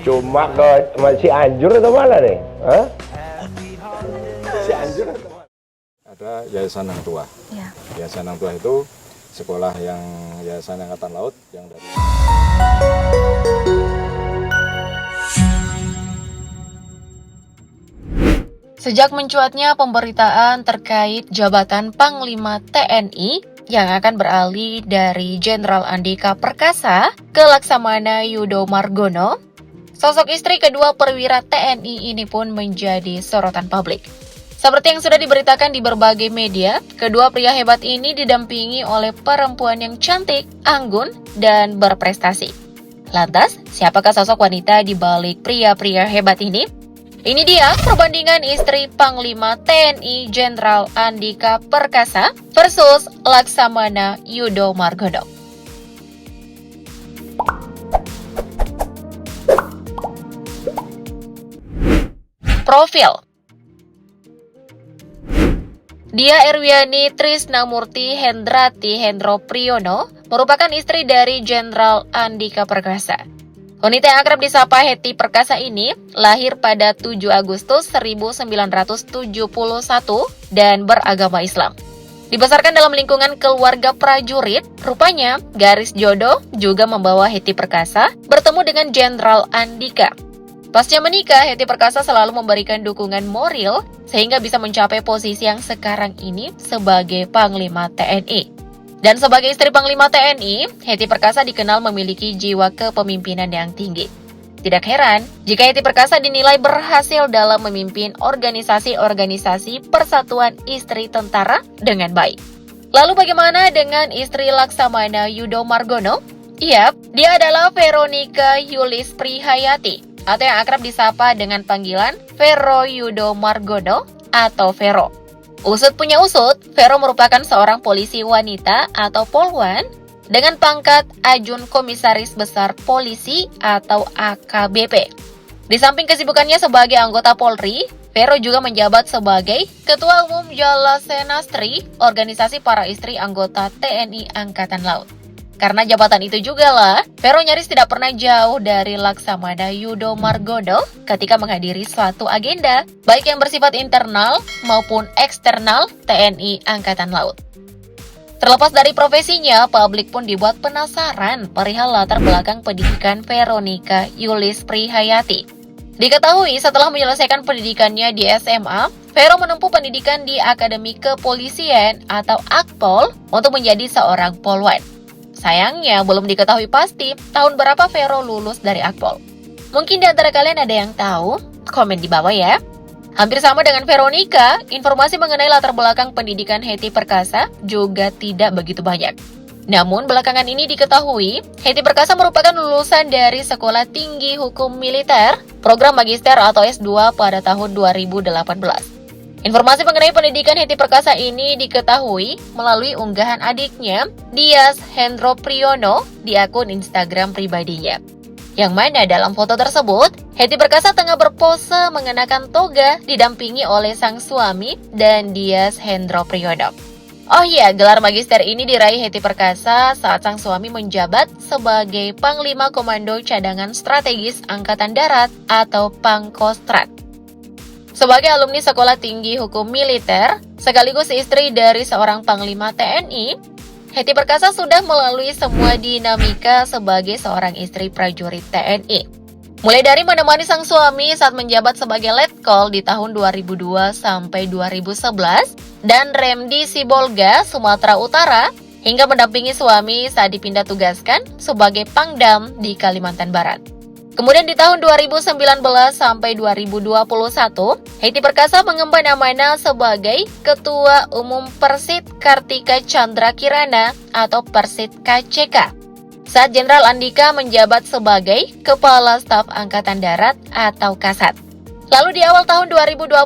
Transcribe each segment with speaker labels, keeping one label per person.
Speaker 1: Cuma ke masih Cianjur atau mana nih? Hah? Cianjur atau mana?
Speaker 2: Ada Yayasan Hang Tuah.
Speaker 3: Ya.
Speaker 2: Yayasan Hang Tuah itu sekolah yang Yayasan Angkatan Laut yang dari
Speaker 3: Sejak mencuatnya pemberitaan terkait jabatan Panglima TNI yang akan beralih dari Jenderal Andika Perkasa ke Laksamana Yudo Margono, sosok istri kedua perwira TNI ini pun menjadi sorotan publik. Seperti yang sudah diberitakan di berbagai media, kedua pria hebat ini didampingi oleh perempuan yang cantik, anggun, dan berprestasi. Lantas, siapakah sosok wanita di balik pria-pria hebat ini? Ini dia perbandingan istri Panglima TNI Jenderal Andika Perkasa versus Laksamana Yudo Margono. Profil. Dia Erwiani Trisnamurti Hendrati Hendro Priyono merupakan istri dari Jenderal Andika Perkasa. Wanita yang akrab disapa Hetty Perkasa ini lahir pada 7 Agustus 1971 dan beragama Islam. Dibesarkan dalam lingkungan keluarga prajurit, rupanya garis jodoh juga membawa Hetty Perkasa bertemu dengan Jenderal Andika. Pasca menikah, Hetty Perkasa selalu memberikan dukungan moral sehingga bisa mencapai posisi yang sekarang ini sebagai Panglima TNI. Dan sebagai istri Panglima TNI, Hetty Perkasa dikenal memiliki jiwa kepemimpinan yang tinggi. Tidak heran jika Hetty Perkasa dinilai berhasil dalam memimpin organisasi-organisasi Persatuan Istri Tentara dengan baik. Lalu bagaimana dengan istri Laksamana Yudo Margono? Yap, dia adalah Veronica Yulis Prihayati, atau yang akrab disapa dengan panggilan Vero Yudo Margono atau Vero. Usut punya usut, Vero merupakan seorang polisi wanita atau polwan dengan pangkat Ajun Komisaris Besar Polisi atau AKBP. Di samping kesibukannya sebagai anggota Polri, Vero juga menjabat sebagai Ketua Umum Jalasenastri, organisasi para istri anggota TNI Angkatan Laut. Karena jabatan itu juga lah, Vero nyaris tidak pernah jauh dari Laksamana Yudo Margono ketika menghadiri suatu agenda, baik yang bersifat internal maupun eksternal TNI Angkatan Laut. Terlepas dari profesinya, publik pun dibuat penasaran perihal latar belakang pendidikan Veronica Yulis Prihayati. Diketahui setelah menyelesaikan pendidikannya di SMA, Vero menempuh pendidikan di Akademi Kepolisian atau Akpol untuk menjadi seorang polwan. Sayangnya, belum diketahui pasti tahun berapa Vero lulus dari Akpol. Mungkin di antara kalian ada yang tahu? Komen di bawah ya. Hampir sama dengan Veronica, informasi mengenai latar belakang pendidikan Hetty Perkasa juga tidak begitu banyak. Namun, belakangan ini diketahui, Hetty Perkasa merupakan lulusan dari Sekolah Tinggi Hukum Militer, program Magister atau S2 pada tahun 2018. Informasi mengenai pendidikan Hetty Perkasa ini diketahui melalui unggahan adiknya, Dias Hendro Priyono, di akun Instagram pribadinya. Yang mana dalam foto tersebut, Hetty Perkasa tengah berpose mengenakan toga didampingi oleh sang suami dan Dias Hendro Priyono. Oh iya, gelar magister ini diraih Hetty Perkasa saat sang suami menjabat sebagai Panglima Komando Cadangan Strategis Angkatan Darat atau Pangkostrat. Sebagai alumni Sekolah Tinggi Hukum Militer, sekaligus istri dari seorang Panglima TNI, Hetty Perkasa sudah melalui semua dinamika sebagai seorang istri prajurit TNI. Mulai dari menemani sang suami saat menjabat sebagai Letkol di tahun 2002 sampai 2011, dan rem di Sibolga, Sumatera Utara, hingga mendampingi suami saat dipindah tugaskan sebagai Pangdam di Kalimantan Barat. Kemudian di tahun 2019 sampai 2021, Hetty Perkasa mengemban amanah sebagai Ketua Umum Persit Kartika Chandra Kirana atau Persit KCK. Saat Jenderal Andika menjabat sebagai Kepala Staf Angkatan Darat atau Kasat. Lalu di awal tahun 2022,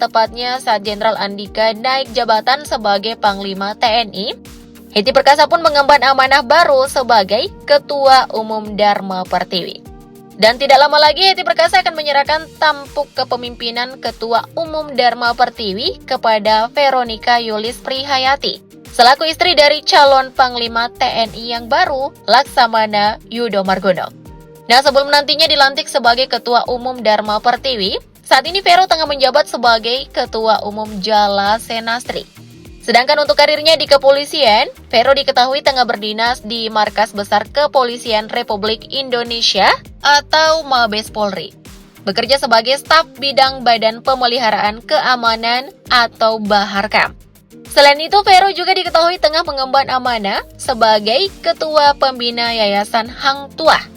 Speaker 3: tepatnya saat Jenderal Andika naik jabatan sebagai Panglima TNI, Hetty Perkasa pun mengemban amanah baru sebagai Ketua Umum Dharma Pertiwi. Dan tidak lama lagi Hetty Perkasa akan menyerahkan tampuk kepemimpinan Ketua Umum Dharma Pertiwi kepada Veronica Yulis Prihayati, selaku istri dari calon Panglima TNI yang baru, Laksamana Yudo Margono. Nah, sebelum nantinya dilantik sebagai Ketua Umum Dharma Pertiwi, saat ini Vero tengah menjabat sebagai Ketua Umum Jala Senastri. Sedangkan untuk karirnya di kepolisian, Vero diketahui tengah berdinas di Markas Besar Kepolisian Republik Indonesia atau Mabes Polri. Bekerja sebagai staf bidang Badan Pemeliharaan Keamanan atau Baharkam. Selain itu, Vero juga diketahui tengah mengemban amanah sebagai Ketua Pembina Yayasan Hang Tuah.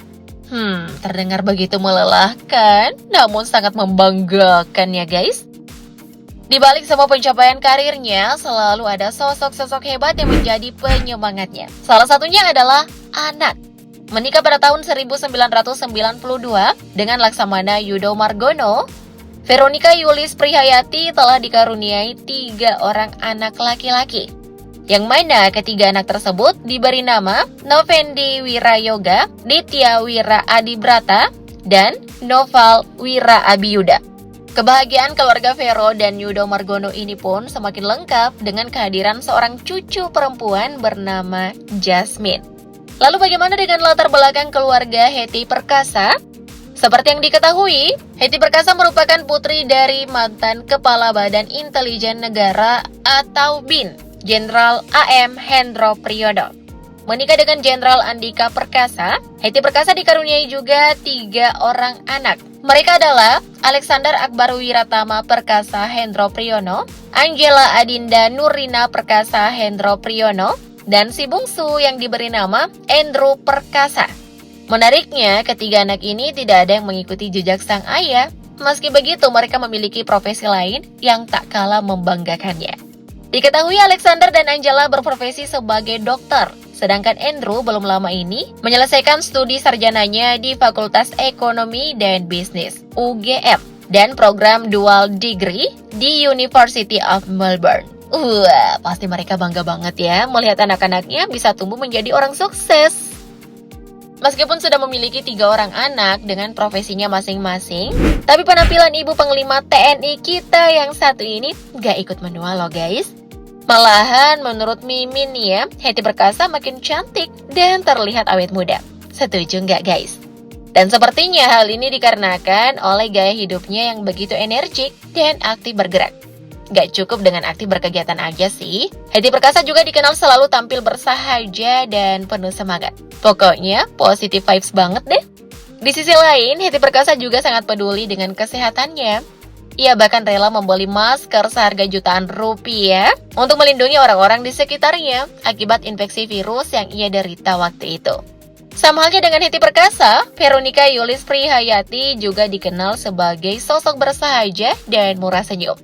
Speaker 3: Terdengar begitu melelahkan, namun sangat membanggakan ya guys. Di balik semua pencapaian karirnya, selalu ada sosok-sosok hebat yang menjadi penyemangatnya. Salah satunya adalah anak. Menikah pada tahun 1992 dengan Laksamana Yudo Margono, Veronica Yulis Prihayati telah dikaruniai 3 orang anak laki-laki. Yang mana ketiga anak tersebut diberi nama Novendi Wirayoga, Ditya Wira Adibrata, dan Noval Wira Abiyuda. Kebahagiaan keluarga Vero dan Yudo Margono ini pun semakin lengkap dengan kehadiran seorang cucu perempuan bernama Jasmine. Lalu bagaimana dengan latar belakang keluarga Hetty Perkasa? Seperti yang diketahui, Hetty Perkasa merupakan putri dari mantan Kepala Badan Intelijen Negara atau BIN, Jenderal A.M. Hendro Priyono. Menikah dengan Jenderal Andika Perkasa, Hetty Perkasa dikaruniai juga 3 orang anak. Mereka adalah Alexander Akbar Wiratama Perkasa Hendro Priyono, Angela Adinda Nurina Perkasa Hendro Priyono, dan si bungsu yang diberi nama Andrew Perkasa. Menariknya, ketiga anak ini tidak ada yang mengikuti jejak sang ayah. Meski begitu, mereka memiliki profesi lain yang tak kalah membanggakannya. Diketahui Alexander dan Angela berprofesi sebagai dokter, sedangkan Andrew belum lama ini menyelesaikan studi sarjananya di Fakultas Ekonomi dan Bisnis (UGM) dan program Dual Degree di University of Melbourne. Pasti mereka bangga banget ya melihat anak-anaknya bisa tumbuh menjadi orang sukses. Meskipun sudah memiliki 3 orang anak dengan profesinya masing-masing, tapi penampilan ibu panglima TNI kita yang satu ini gak ikut menua loh guys. Malahan menurut Mimin nih ya, Hetty Perkasa makin cantik dan terlihat awet muda. Setuju nggak guys? Dan sepertinya hal ini dikarenakan oleh gaya hidupnya yang begitu energik dan aktif bergerak. Gak cukup dengan aktif berkegiatan aja sih, Hetty Perkasa juga dikenal selalu tampil bersahaja dan penuh semangat. Pokoknya positive vibes banget deh. Di sisi lain, Hetty Perkasa juga sangat peduli dengan kesehatannya. Ia bahkan rela membeli masker seharga jutaan rupiah untuk melindungi orang-orang di sekitarnya akibat infeksi virus yang ia derita waktu itu. Sama halnya dengan Hetty Perkasa, Veronica Yulis Prihayati juga dikenal sebagai sosok bersahaja dan murah senyum.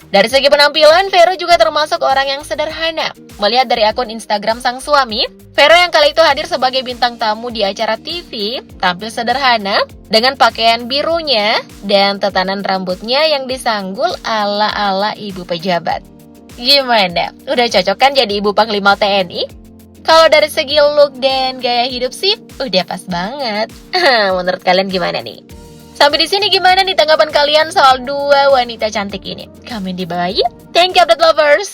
Speaker 3: Dari segi penampilan, Vero juga termasuk orang yang sederhana. Melihat dari akun Instagram sang suami, Vero yang kala itu hadir sebagai bintang tamu di acara TV, tampil sederhana dengan pakaian birunya dan tatanan rambutnya yang disanggul ala-ala ibu pejabat. Gimana? Udah cocok kan jadi ibu panglima TNI? Kalau dari segi look dan gaya hidup sih, udah pas banget. Menurut kalian gimana nih? Sampai di sini gimana nih tanggapan kalian soal 2 wanita cantik ini? Komen di bawah yuk. Thank you update lovers.